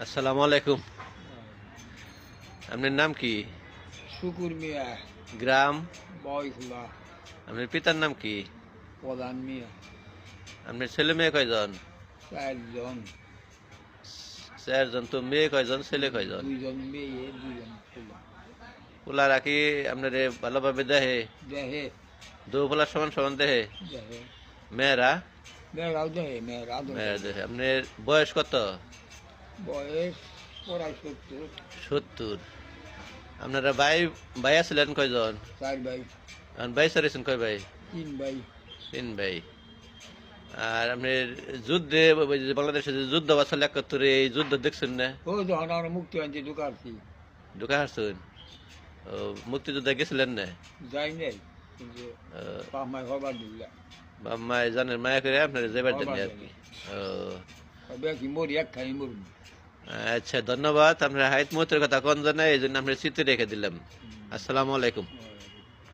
আসসালামু আলাইকুম। আপনার নাম কি? শুকুর মিয়া, গ্রাম? বয়সুলা, আপনার পিতার নাম কি? প্রধান মিয়া, আপনার ছেলে মেয়ে কয়জন? 4 জন, 4 জন। তো মেয়ে কয়জন, ছেলে কয়জন? 2 জন মেয়ে, 2 জন ছেলে। পোলারা কি আপনার ভালোভাবে দেহে? দেহে, দু পোলার সমান সমান দেহে? দেহে, মেয়েরা? মেয়েরাও দেহে, মেয়েরা আদর মেয়েরা করে। দেহে। আপনার বয়স কত? বয়স প্রায় 70, 70। আপনারা ভাই ভাই আছিলেন কয়জন? 4 ভাই, এখন ভাই সারিয়েছেন কয় ভাই? 3 ভাই। 3 ভাই। আর আপনার যুদ্ধে ওই যে বাংলাদেশে যে যুদ্ধ বাছল 71, এই যুদ্ধ দেখছেন না? ও যখন আমরা মুক্তি আনতে ঢুকাচ্ছি, ঢুকা হারছেন? ও, মুক্তিযোদ্ধা গেছিলেন না? যাই নাই, কিন্তু পামায় হবার দিল্লা, বা মায় জানেন মায়া করে আপনার যাবার জন্য আর কি। ও, বেশি মরি একখানি মরুন। আচ্ছা, ধন্যবাদ। আপনার হাইত মতের কথা কোন জানে, এই জন্য আপনার স্মৃতি রেখে দিলাম। আসসালামু আলাইকুম।